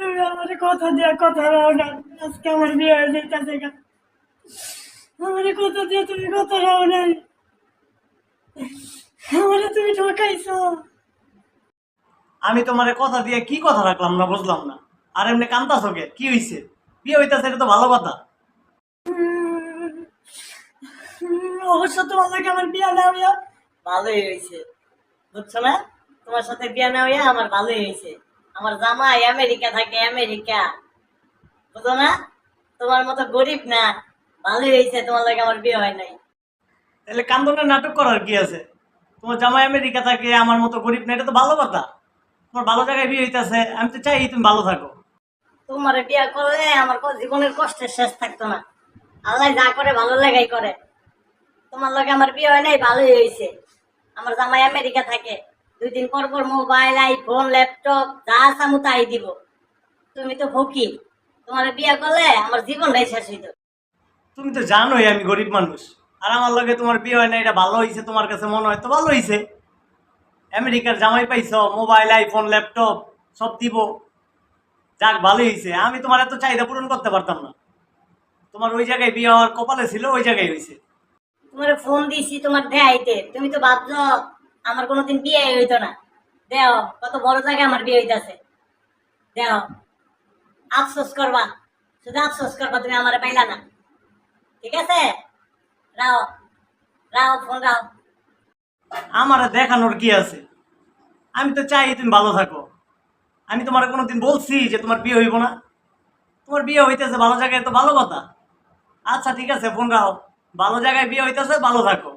তুমি আমার কথা দিয়া কথা রাও না, আজকে আমার বিয়ে হয়ে যাইতেছে গা। আমার কথা দিয়ে তুমি কথা রাও নাই, আমারে তুমি ঠকাইছো। আমি তোমারে কথা দিয়ে কি কথা রাখলাম না বুঝলাম না। আর এমনি কান্দাছো কে? কি হইছে? বিয়ে হইতাছে, এটা তো ভালো কথা। অবশ্য তোমার লাগে আমার বিয়ে না হইয়া ভালোই হয়েছে, বুঝছো না? তোমার সাথে বিয়ে না হইয়া আমার ভালোই হয়েছে। আমার জামাই আমেরিকা থাকে, আমেরিকা, বুঝো না? তোমার মতো গরিব না, ভালোই হয়েছে তোমার লাগে আমার বিয়ে হয় নাই। তাহলে কান্দনের নাটক করার কি আছে? তোমার জামাই আমেরিকা থাকে, আমার মতো গরিব না, এটা তো ভালো কথা। তোমার ভালো জায়গায় বিয়ে হইতাছে, আমি তো চাই তুমি ভালো থাকো। তোমার বিয়ে করলে আমার জীবনের কষ্টের শেষ থাকতো না। আল্লাহ যা করে ভালো লাগাই করে। তোমার লগে আমার বিয়ে হয় নাই, ভালোই হয়েছে। আমার জামাই আমেরিকা থাকে, 2 দিন পর পর মোবাইল, আইফোন, ল্যাপটপ যা চামু তাই দিব। তুমি তো ফকির, তোমার বিয়ে করলে আমার জীবনটাই শেষ হইতো। তুমি তো জানোই আমি গরিব মানুষ। আর আমার লগে তোমার বিয়ে হয় না, এটা ভালো হয়েছে তোমার কাছে মনে হয় তো ভালো হয়েছে। আমেরিকার জামাই পাইছো, মোবাইল, আইফোন, ল্যাপটপ সব দিব। যাক, ভালোই হয়েছে। আমি তোমার এত চাহিদা পূরণ করতে পারতাম না। তোমার ওই জায়গায় বিয়ে হওয়ার কপালে ছিল, ওই জায়গায় হয়েছে। তোমার ফোন দিছি তোমার দেখাইতে, তুমি তো ভাবছো আমার কোনোদিন বিয়ে হইতো না। দেও কত বড় জায়গায় আমার বিয়ে হইতাছে। দেও, আফসোস করবা, শুধু আফসোস করবা তুমি আমার পাইলা না। ঠিক আছে, রাও, রাও ফোন রাও। আমার দেখানোর কি আছে? আমি তো চাই তুমি ভালো থাকো। আমি তোমার কোনোদিন বলছি যে তোমার বিয়ে হইব না? তোমার বিয়ে হইতেছে ভালো জায়গায়, তো ভালো কথা। আচ্ছা ঠিক আছে, ফোন রাখো। ভালো জায়গায় বিয়ে হইতেছে, ভালো থাকো।